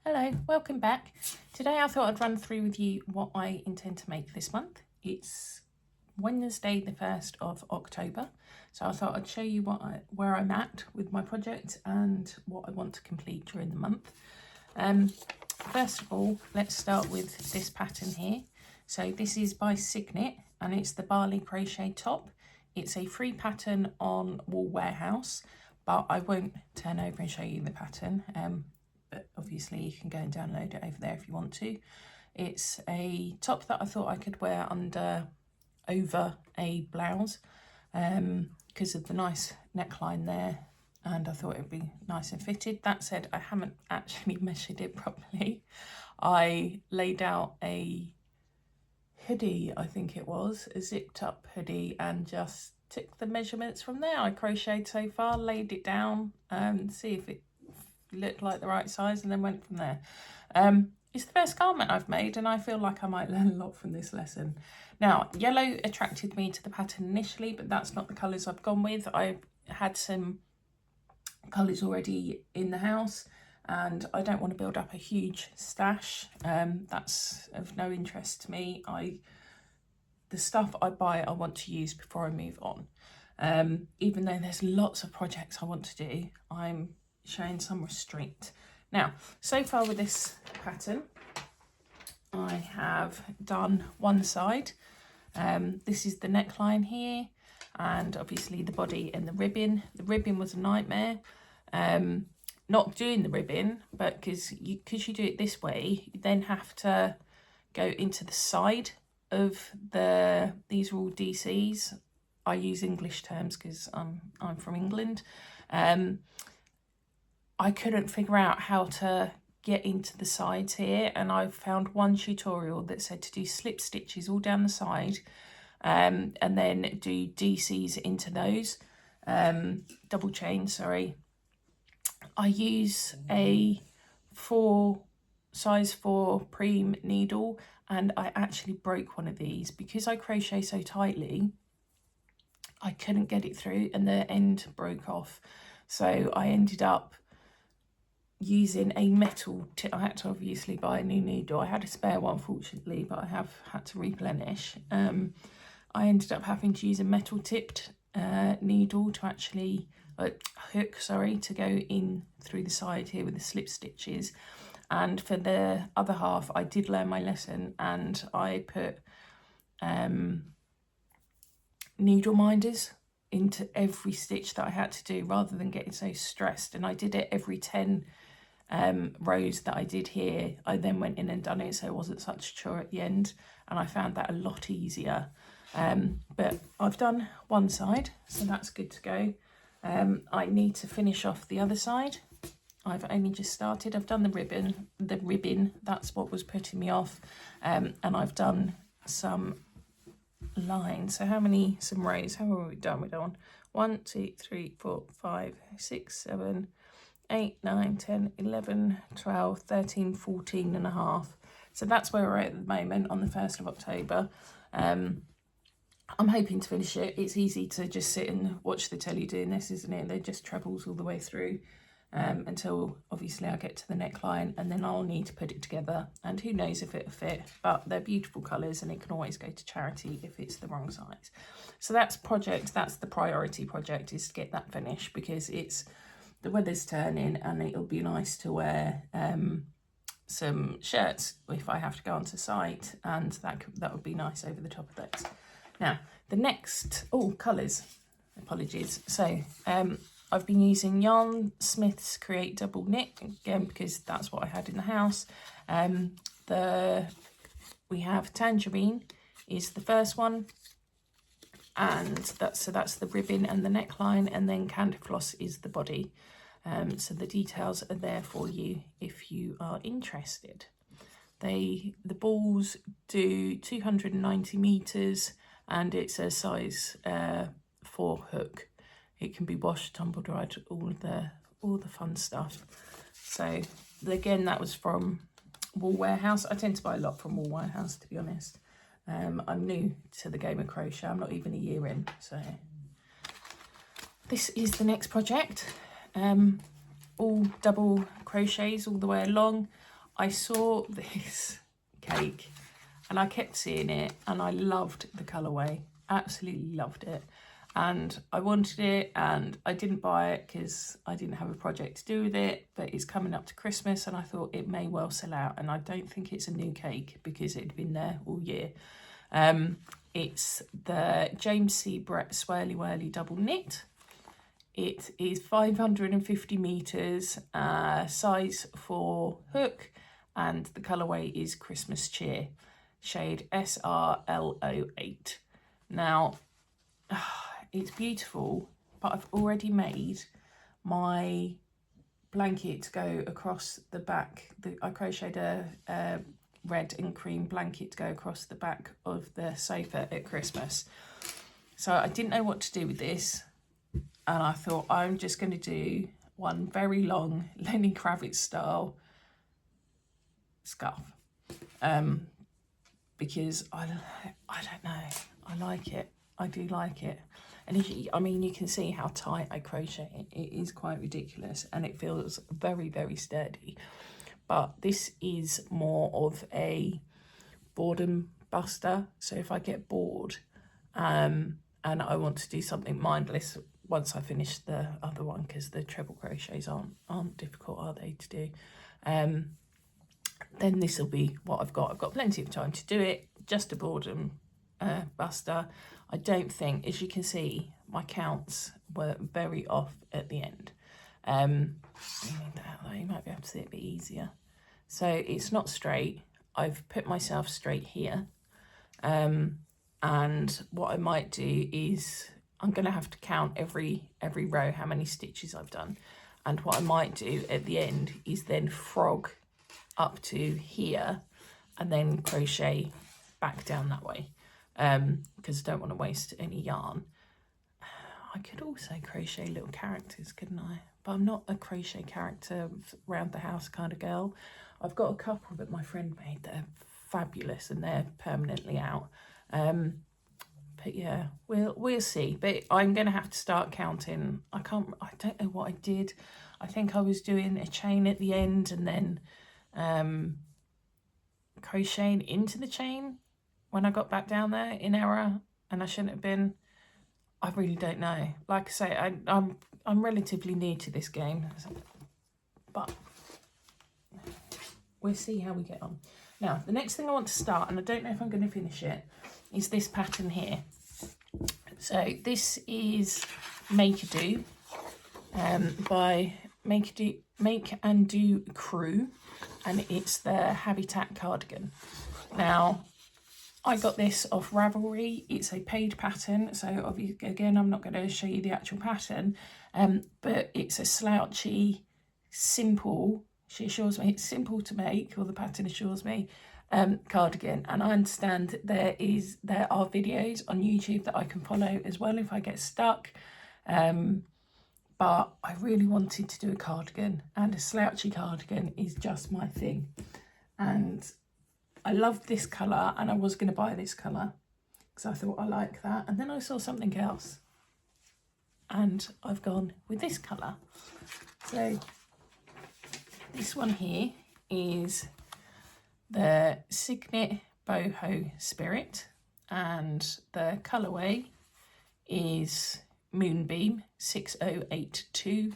Hello, welcome back. Today I thought I'd run through with you what I intend to make this month. It's Wednesday the 1st of October, so I thought I'd show you where I'm at with my project and what I want to complete during the month. First of all, let's start with this pattern here. So this is by Signet and it's the Barley Crochet top. It's a free pattern on Wool Warehouse, but I won't turn over and show you the pattern. But obviously you can go and download it over there if you want to. It's a top that I thought I could wear over a blouse because of the nice neckline there, and I thought it would be nice and fitted. That said, I haven't actually measured it properly. I laid out a hoodie, I think it was, a zipped up hoodie, and just took the measurements from there. I crocheted so far, laid it down and see if it looked like the right size, and then went from there. It's the first garment I've made and I feel like I might learn a lot from this lesson. Now, yellow attracted me to the pattern initially, but that's not the colours I've gone with. I had some colours already in the house and I don't want to build up a huge stash. That's of no interest to me. The stuff I buy I want to use before I move on. Even though there's lots of projects I want to do, I'm showing some restraint. Now, so far with this pattern, I have done one side. This is the neckline here, and obviously the body and the ribbon. The ribbon was a nightmare. Not doing the ribbon, but because you do it this way, you then have to go into the side of these are all DCs. I use English terms because I'm from England. I couldn't figure out how to get into the sides here, and I found one tutorial that said to do slip stitches all down the side and then do DCs into those, double chain, sorry. I use a size 4 preem needle, and I actually broke one of these because I crochet so tightly. I couldn't get it through and the end broke off, so I ended up using a metal tip. I had to obviously buy a new needle. I had a spare one fortunately, but I have had to replenish. I ended up having to use a metal tipped needle to actually hook, sorry, to go in through the side here with the slip stitches. And for the other half I did learn my lesson and I put needle minders into every stitch that I had to do rather than getting so stressed, and I did it every 10 rows that I did here. I then went in and done it so it wasn't such a chore at the end, and I found that a lot easier. But I've done one side, so that's good to go. I need to finish off the other side. I've only just started. I've done the ribbon, that's what was putting me off, and I've done some lines. So some rows, how are we done? We're done 1 2 3 4 5 6 7 8 9 10 11 12 13 14 and a half. So that's where we're at the moment on the 1st of October. I'm hoping to finish it. It's easy to just sit and watch the telly doing this, isn't it? They're just trebles all the way through until obviously I get to the neckline, and then I'll need to put it together, and who knows if it'll fit, but they're beautiful colours and it can always go to charity if it's the wrong size. So that's the priority project, is to get that finished, because the weather's turning and it'll be nice to wear some shirts if I have to go onto site, and that would be nice over the top of those. Now the next, colours, apologies. So I've been using Yarn Smith's Create Double Knit again because that's what I had in the house. We have Tangerine is the first one, and that's the ribbon and the neckline, and then Candy Floss is the body. So the details are there for you if you are interested. The balls do 290 meters, and it's a size 4 hook. It can be washed, tumble dried, all the fun stuff. So again, that was from Wool Warehouse. I tend to buy a lot from Wool Warehouse, to be honest. I'm new to the game of crochet. I'm not even a year in. So this is the next project. All double crochets all the way along. I saw this cake and I kept seeing it and I loved the colourway, absolutely loved it. And I wanted it and I didn't buy it because I didn't have a project to do with it, but it's coming up to Christmas and I thought it may well sell out, and I don't think it's a new cake because it had been there all year. It's the James C. Brett Swirly Whirly Double Knit. It is 550 metres, size 4 hook, and the colourway is Christmas Cheer, shade SRL08. Now, it's beautiful, but I've already made my blanket to go across the back. I crocheted a red and cream blanket to go across the back of the sofa at Christmas. So I didn't know what to do with this, and I thought I'm just going to do one very long Lenny Kravitz style scarf, because I don't know, I like it. I do like it. And I mean, you can see how tight I crochet it. It is quite ridiculous and it feels very, very sturdy. But this is more of a boredom buster. So if I get bored and I want to do something mindless once I finish the other one, because the treble crochets aren't difficult, are they, to do, then this will be what I've got. I've got plenty of time to do it, just a boredom buster. I don't think, as you can see, my counts were very off at the end. You might be able to see it a bit easier. So it's not straight. I've put myself straight here. And what I might do is I'm going to have to count every row how many stitches I've done. And what I might do at the end is then frog up to here and then crochet back down that way, because I don't want to waste any yarn. I could also crochet little characters, couldn't I? But I'm not a crochet character round the house kind of girl. I've got a couple that my friend made that are fabulous and they're permanently out. But yeah, we'll see. But I'm going to have to start counting. I don't know what I did. I think I was doing a chain at the end and then crocheting into the chain when I got back down there in error, and I shouldn't have been. I really don't know. Like I say, I'm relatively new to this game, but we'll see how we get on. Now, the next thing I want to start, and I don't know if I'm going to finish it, is this pattern here. So this is Make a Do by Make and Do Crew, and it's the Habitat cardigan. Now, I got this off Ravelry. It's a paid pattern, so obviously, again, I'm not going to show you the actual pattern, but it's a slouchy, simple, she assures me it's simple to make, or the pattern assures me, cardigan. And I understand there are videos on YouTube that I can follow as well if I get stuck, but I really wanted to do a cardigan, and a slouchy cardigan is just my thing. And I loved this colour, and I was going to buy this colour because I thought I like that. And then I saw something else, and I've gone with this colour. So this one here is the Signet Boho Spirit, and the colourway is Moonbeam 6082.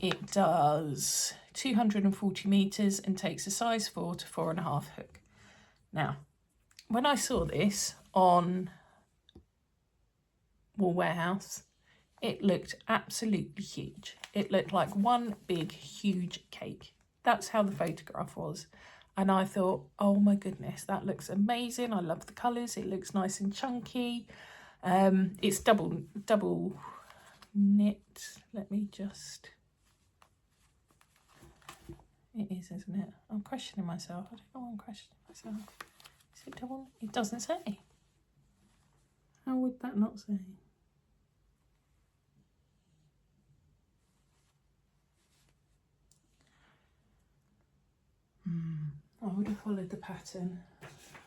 It does 240 metres and takes a size 4 to 4.5 hook. Now, when I saw this on Wool Warehouse, it looked absolutely huge. It looked like one big, huge cake. That's how the photograph was. And I thought, oh my goodness, that looks amazing. I love the colours. It looks nice and chunky. It's double knit. Let me just... It is, isn't it? I'm questioning myself. I don't know why I'm questioning myself. Is it double? It doesn't say. How would that not say? I would have followed the pattern.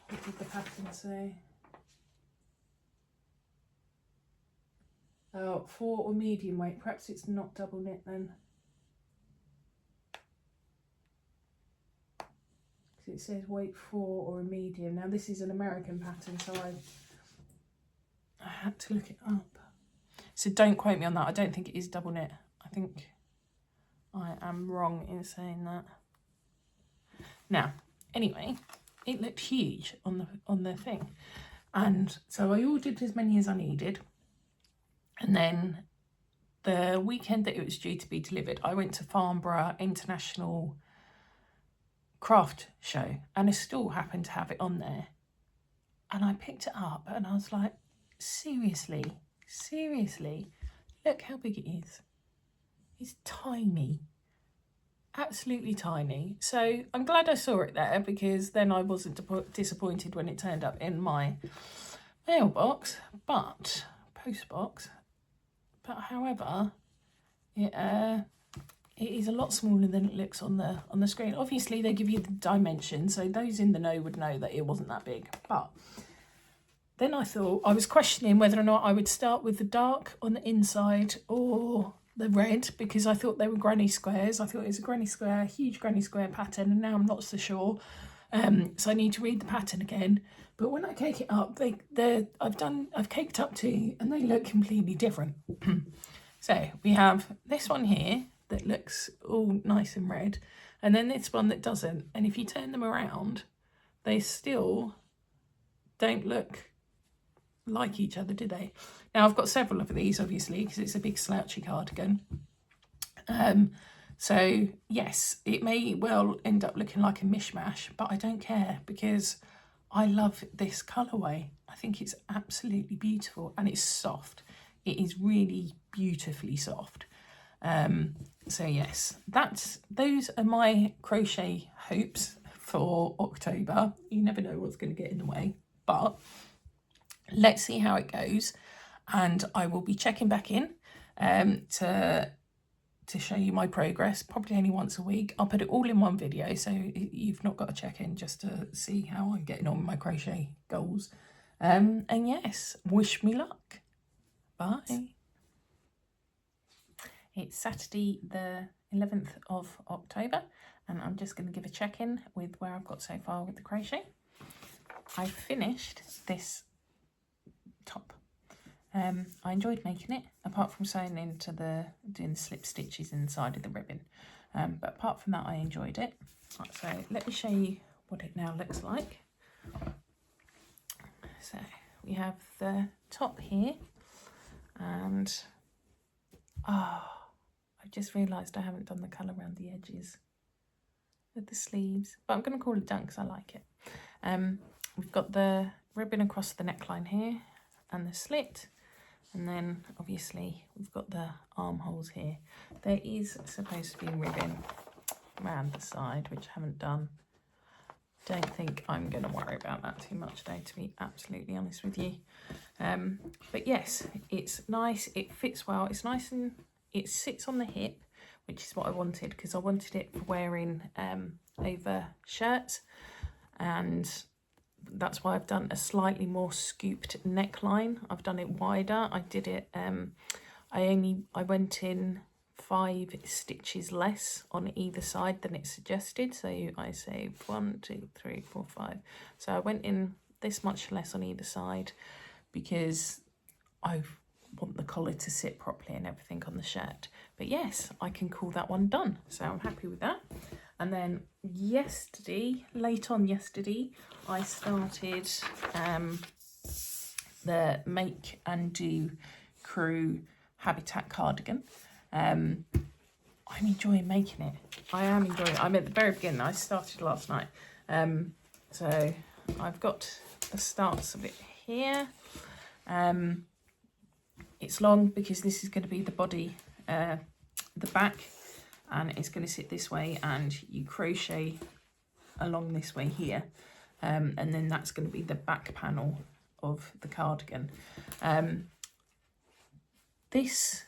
What did the pattern say? Oh, 4 or medium weight. Perhaps it's not double knit then. it says weight 4 or a medium. Now this is an American pattern, so I had to look it up. So don't quote me on that. I don't think it is double knit. I think I am wrong in saying that. Now, anyway, it looked huge on the thing. And so I ordered as many as I needed. And then the weekend that it was due to be delivered, I went to Farnborough International Craft Show, and I still happened to have it on there. And I picked it up and I was like, seriously, look how big it is. It's tiny, absolutely tiny. So I'm glad I saw it there, because then I wasn't disappointed when it turned up in my mailbox, but postbox. But however, it is a lot smaller than it looks on the screen. Obviously, they give you the dimensions, so those in the know would know that it wasn't that big. But then I thought, I was questioning whether or not I would start with the dark on the inside or the red, because I thought they were granny squares. I thought it was a granny square, huge granny square pattern, and now I'm not so sure. So I need to read the pattern again. But when I cake it up, I've caked up two, and they look completely different. So we have this one here that looks all nice and red, and then this one that doesn't. And if you turn them around, they still don't look like each other, do they? Now I've got several of these, obviously, because it's a big slouchy cardigan. So yes, it may well end up looking like a mishmash, but I don't care, because I love this colourway. I think it's absolutely beautiful, and it's soft. It is really beautifully soft. So yes, those are my crochet hopes for October. You never know what's going to get in the way, but let's see how it goes. And I will be checking back in to show you my progress, probably only once a week. I'll put it all in one video, so you've not got to check in, just to see how I'm getting on with my crochet goals. And yes, wish me luck. Bye. It's Saturday the 11th of October, and I'm just going to give a check-in with where I've got so far with the crochet. I finished this top. I enjoyed making it, apart from sewing into doing the slip stitches inside of the ribbon. But apart from that, I enjoyed it. Right, so let me show you what it now looks like. So we have the top here, and I've just realised I haven't done the colour around the edges with the sleeves, but I'm going to call it done because I like it. We've got the ribbon across the neckline here and the slit, and then obviously we've got the armholes here. There is supposed to be ribbon around the side, which I haven't done. Don't think I'm going to worry about that too much though, to be absolutely honest with you. But yes, it's nice, it fits well, it's nice, and it sits on the hip, which is what I wanted, because I wanted it for wearing over shirts, and that's why I've done a slightly more scooped neckline. I've done it wider. I did it, I went in 5 stitches less on either side than it suggested. So I saved 1, 2, 3, 4, 5. So I went in this much less on either side, because I want the collar to sit properly and everything on the shirt. But yes, I can call that one done. So I'm happy with that. And then yesterday, late on yesterday, I started the Make and Do Crew Habitat cardigan. I'm enjoying making it. I am enjoying it. I'm at the very beginning. I started last night. So I've got the starts of it here. It's long because this is going to be the body, the back, and it's going to sit this way, and you crochet along this way here, and then that's going to be the back panel of the cardigan. This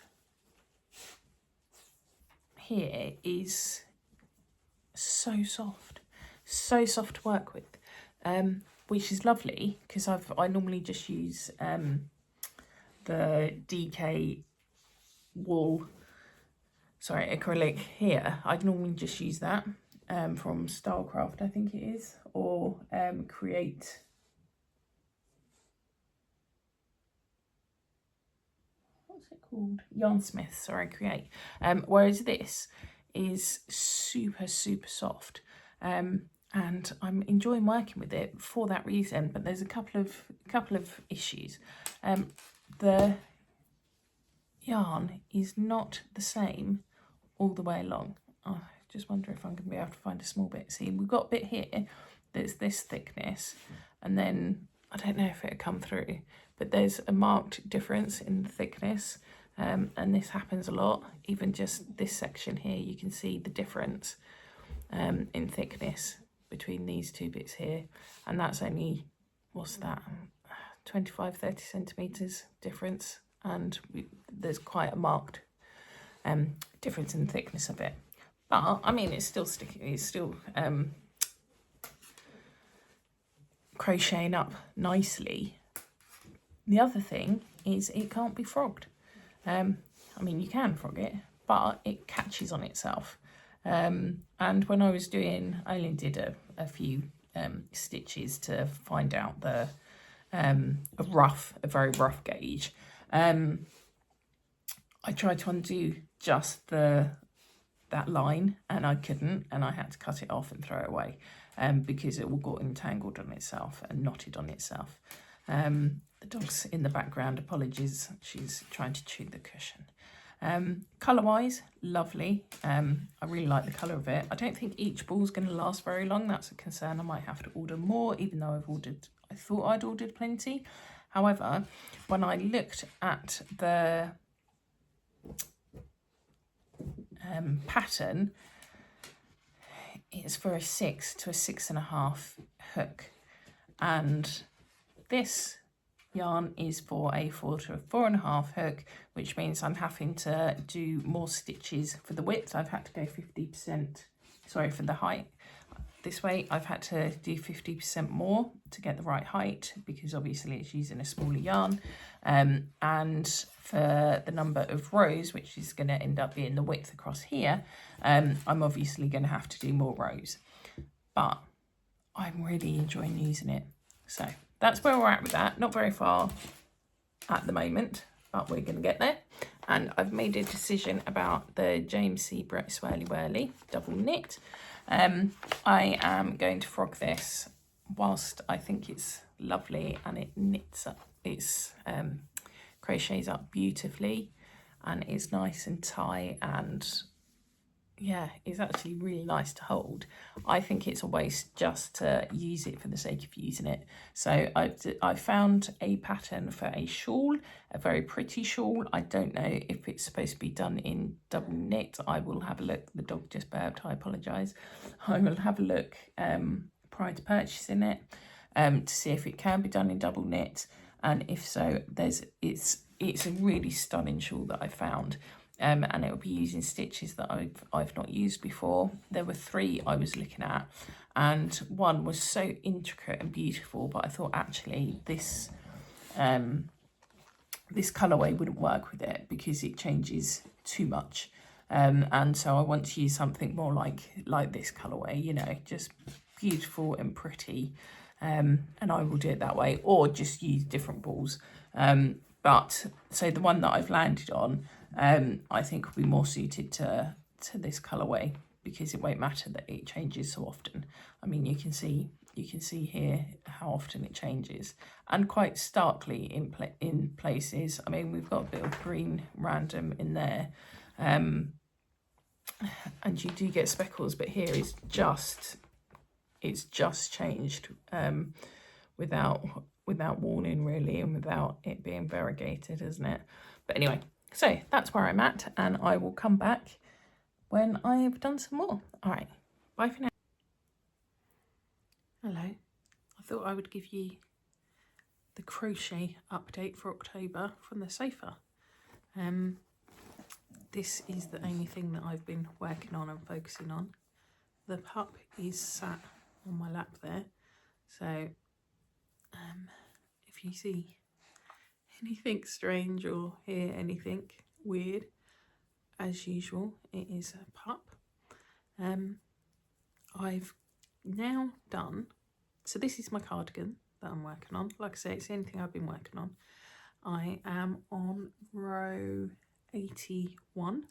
here is so soft to work with, which is lovely, because I normally just use the DK wool, sorry, acrylic here. I'd normally just use that, from Stylecraft, I think it is, or Create. What's it called? Yarnsmith, sorry, Create. Whereas this is super, super soft. And I'm enjoying working with it for that reason, but there's a couple of issues. The yarn is not the same all the way along. I just wonder if I'm going to be able to find a small bit. See, we've got a bit here that's this thickness, and then I don't know if it'll come through, but there's a marked difference in the thickness, and this happens a lot. Even just this section here, you can see the difference in thickness between these two bits here, and that's only, what's that, 25-30 centimeters difference, and there's quite a marked difference in the thickness of it. But I mean, it's still sticking, it's still crocheting up nicely. The other thing is it can't be frogged. I mean, you can frog it, but it catches on itself. And when I was doing, I only did a few stitches to find out the a very rough gauge. I tried to undo just that line, and I couldn't, and I had to cut it off and throw it away because it all got entangled on itself and knotted on itself. The dog's in the background, apologies, she's trying to chew the cushion. Colour-wise, lovely. I really like the colour of it. I don't think each ball's going to last very long. That's a concern. I might have to order more, even though I thought I'd ordered plenty. However, when I looked at the pattern, it's for a 6 to a 6.5 hook, and this yarn is for a 4 to a 4.5 hook, which means I'm having to do more stitches for the width. I've had to go 50%, sorry, for the height. This way I've had to do 50% more to get the right height, because obviously it's using a smaller yarn. And for the number of rows, which is going to end up being the width across here, I'm obviously going to have to do more rows. But I'm really enjoying using it. So that's where we're at with that. Not very far at the moment, but we're going to get there. And I've made a decision about the James C. Brett Swirly Whirly double knit. I am going to frog this, whilst I think it's lovely and it knits up, it's crochets up beautifully and it's nice and tight, and yeah, it's actually really nice to hold. I think it's a waste just to use it for the sake of using it. So I found a pattern for a shawl, a very pretty shawl. I don't know if it's supposed to be done in double knit. I will have a look. The dog just burped, I apologise. I will have a look prior to purchasing it to see if it can be done in double knit, and if so, it's a really stunning shawl that I found. And it will be using stitches that I've not used before. There were 3 I was looking at, and one was so intricate and beautiful, but I thought actually this colourway wouldn't work with it because it changes too much. And so I want to use something more like this colourway, you know, just beautiful and pretty. And I will do it that way, or just use different balls. But so the one that I've landed on, I think will be more suited to this colourway, because it won't matter that it changes so often. I mean, you can see here how often it changes, and quite starkly in places. I mean, we've got a bit of green random in there, and you do get speckles, but here it's just changed without warning really, and without it being variegated, isn't it? But anyway, so that's where I'm at, and I will come back when I've done some more. All right, bye for now. Hello, I thought I would give you the crochet update for October from the sofa. This is the only thing that I've been working on and focusing on. The pup is sat on my lap there, so if you see anything strange or hear anything weird, as usual, it is a pup. I've now done, so this is my cardigan that I'm working on. Like I say, it's the only thing I've been working on. I am on row 81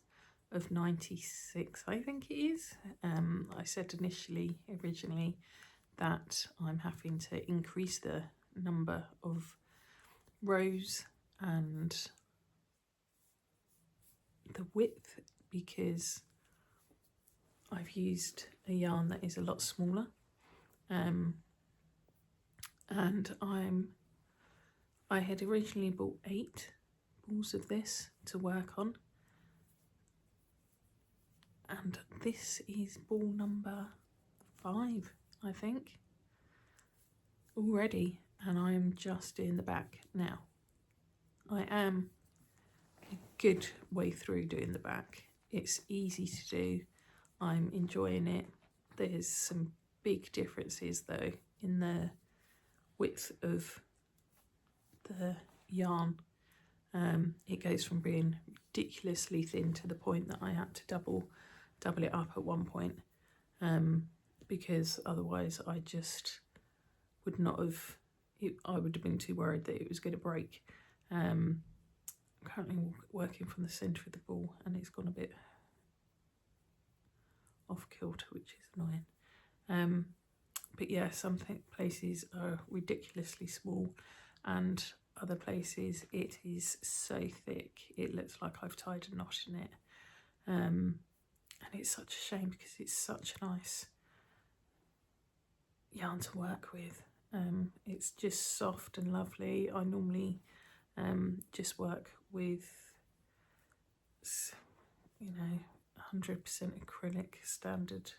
of 96, I think it is. I said originally that I'm having to increase the number of rows and the width because I've used a yarn that is a lot smaller, and I had originally bought 8 balls of this to work on, and this is ball number 5, I think, already, and I'm just doing the back now. I am a good way through doing the back. It's easy to do. I'm enjoying it. There's some big differences though in the width of the yarn. It goes from being ridiculously thin to the point that I had to double it up at one point, because otherwise I just would not have, I would have been too worried that it was going to break. I'm currently working from the centre of the ball and it's gone a bit off kilter, which is annoying. But yeah, some places are ridiculously small and other places it is so thick it looks like I've tied a knot in it. And it's such a shame because it's such a nice yarn to work with. It's just soft and lovely. I normally just work with, 100% acrylic standard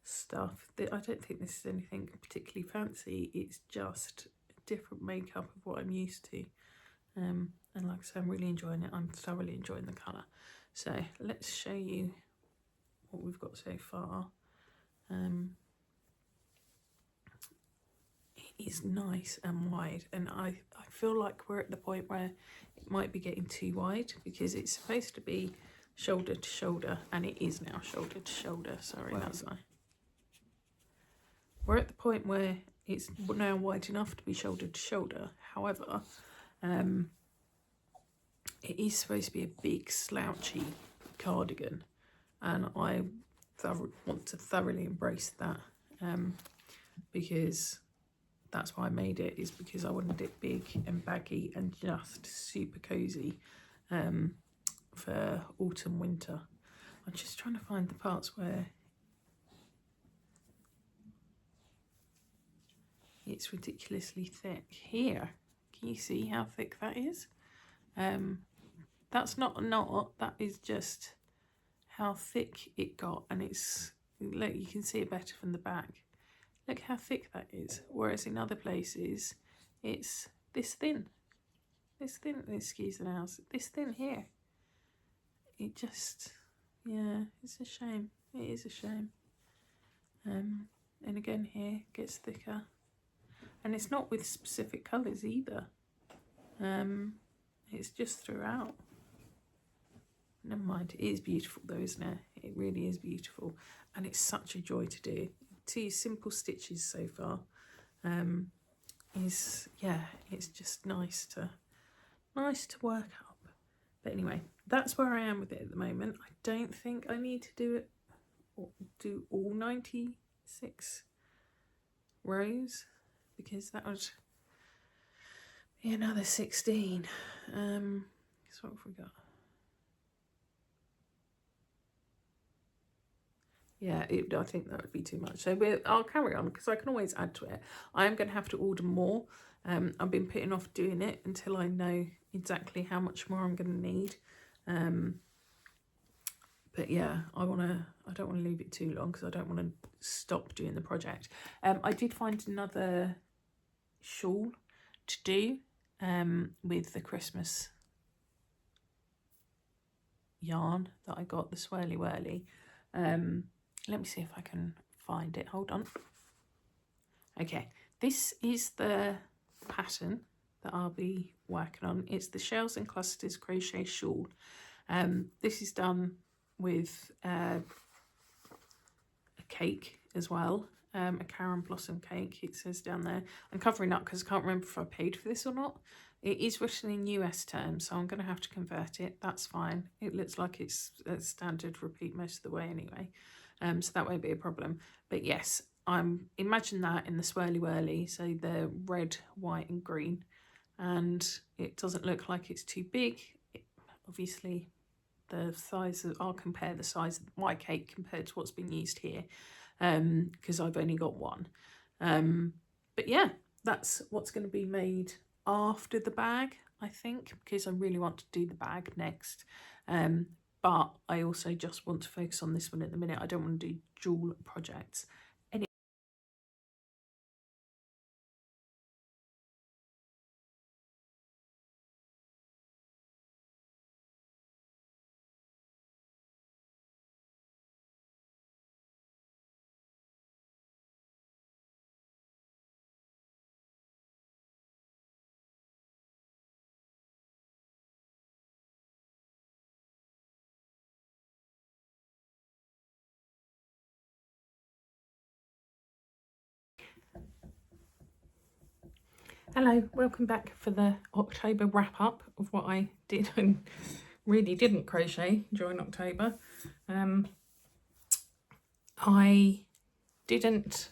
stuff. I don't think this is anything particularly fancy. It's just a different makeup of what I'm used to. And like I said, I'm really enjoying it. I'm thoroughly enjoying the colour. So let's show you what we've got so far. It is nice and wide, and I feel like we're at the point where it might be getting too wide because it's supposed to be shoulder to shoulder, and it is now shoulder to shoulder. Sorry, wow. That's nice. We're at the point where it's now wide enough to be shoulder to shoulder. However, it is supposed to be a big slouchy cardigan, and I want to thoroughly embrace that, because that's why I made it, is because I wanted it big and baggy and just super cozy for autumn, winter. I'm just trying to find the parts where it's ridiculously thick. Here, can you see how thick that is? That's not a knot, that is just how thick it got, and it's, look, you can see it better from the back. Look how thick that is, whereas in other places it's this thin, excuse the nails, this thin here. It just, yeah, it's a shame. It is a shame. And again here it gets thicker, and it's not with specific colours either. It's just throughout. Never mind, it is beautiful though, isn't it? It really is beautiful, and it's such a joy to do. 2 simple stitches so far. It's just nice to work up. But anyway, that's where I am with it at the moment. I don't think I need to do all 96 rows, because that would be another 16. So what have we got? Yeah, I think that would be too much. So I'll carry on because I can always add to it. I am going to have to order more. I've been putting off doing it until I know exactly how much more I'm going to need. But yeah, I don't want to leave it too long because I don't want to stop doing the project. I did find another shawl to do with the Christmas yarn that I got, the Swirly Whirly. Let me see if I can find it. Hold on. Okay, this is the pattern that I'll be working on. It's the Shells and Clusters Crochet Shawl. This is done with a cake as well. A Karen Blossom cake, it says down there. I'm covering up because I can't remember if I paid for this or not. It is written in US terms, so I'm going to have to convert it. That's fine. It looks like it's a standard repeat most of the way anyway, so that won't be a problem. But yes, imagine that in the swirly whirly, so the red, white and green, and it doesn't look like it's too big. Obviously, the size I'll compare the size of my cake compared to what's been used here, because I've only got one. But yeah, that's what's going to be made after the bag, I think, because I really want to do the bag next. But I also just want to focus on this one at the minute. I don't want to do dual projects. Hello, welcome back for the October wrap up of what I did and really didn't crochet during October. I didn't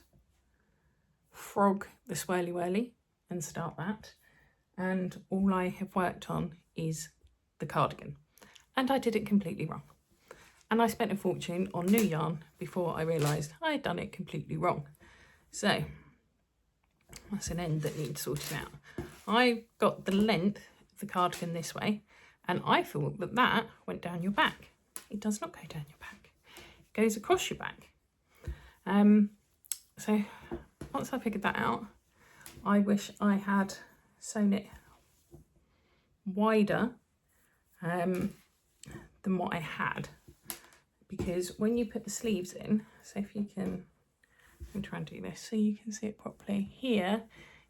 frog the swirly whirly and start that, and all I have worked on is the cardigan, and I did it completely wrong, and I spent a fortune on new yarn before I realised I had done it completely wrong. So that's an end that needs sorting out. I got the length of the cardigan this way, and I thought that that went down your back. It does not go down your back. It goes across your back. So once I figured that out, I wish I had sewn it wider than what I had, because when you put the sleeves in, so if you can, let me try and do this so you can see it properly. Here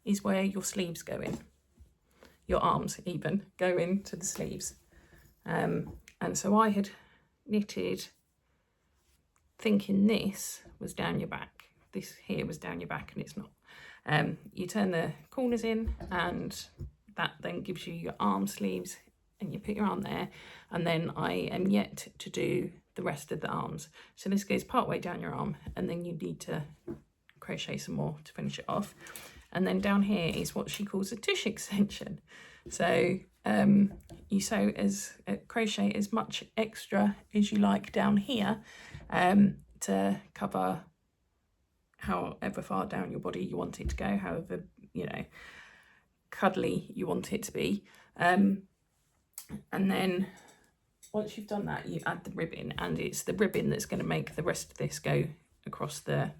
is where your sleeves go in, your arms even go into the sleeves. And so I had knitted thinking this was down your back. This here was down your back, and it's not. You turn the corners in, and that then gives you your arm sleeves, and you put your arm there, and then I am yet to do the rest of the arms. So this goes part way down your arm, and then you need to crochet some more to finish it off. And then down here is what she calls a tush extension. So you sew crochet as much extra as you like down here to cover however far down your body you want it to go, however, you know, cuddly you want it to be. And then once you've done that, you add the ribbon, and it's the ribbon that's going to make the rest of this go across the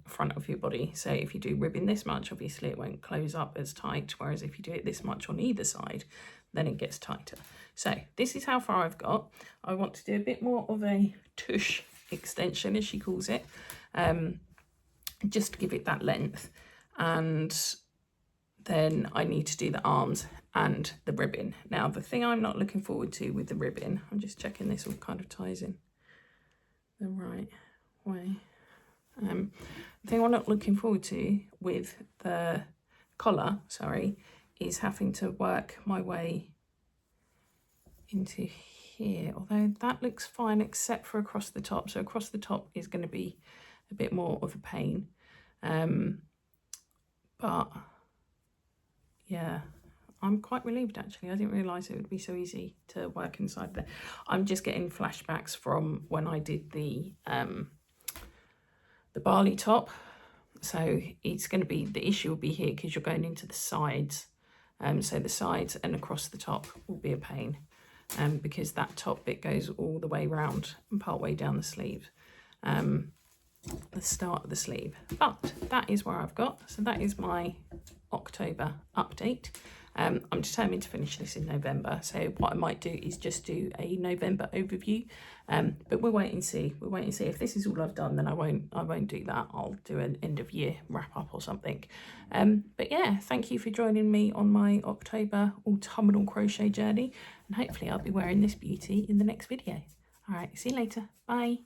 front of your body. So if you do ribbon this much, obviously it won't close up as tight, whereas if you do it this much on either side, then it gets tighter. So this is how far I've got. I want to do a bit more of a tush extension, as she calls it, just to give it that length, and then I need to do the arms and the ribbon. Now the thing I'm not looking forward to with the ribbon, I'm just checking this all kind of ties in the right way. The thing I'm not looking forward to with the collar, is having to work my way into here, although that looks fine except for across the top. So across the top is going to be a bit more of a pain, but yeah, I'm quite relieved actually. I didn't realise it would be so easy to work inside there. I'm just getting flashbacks from when I did the barley top. So it's going to be, the issue will be here because you're going into the sides. So the sides and across the top will be a pain, because that top bit goes all the way round and part way down the sleeve, the start of the sleeve. But that is where I've got. So that is my October update. I'm determined to finish this in November, so what I might do is just do a November overview, but we'll wait and see. We'll wait and see. If this is all I've done, then I won't do that. I'll do an end of year wrap up or something. But yeah, thank you for joining me on my October autumnal crochet journey, and hopefully I'll be wearing this beauty in the next video. All right, see you later. Bye.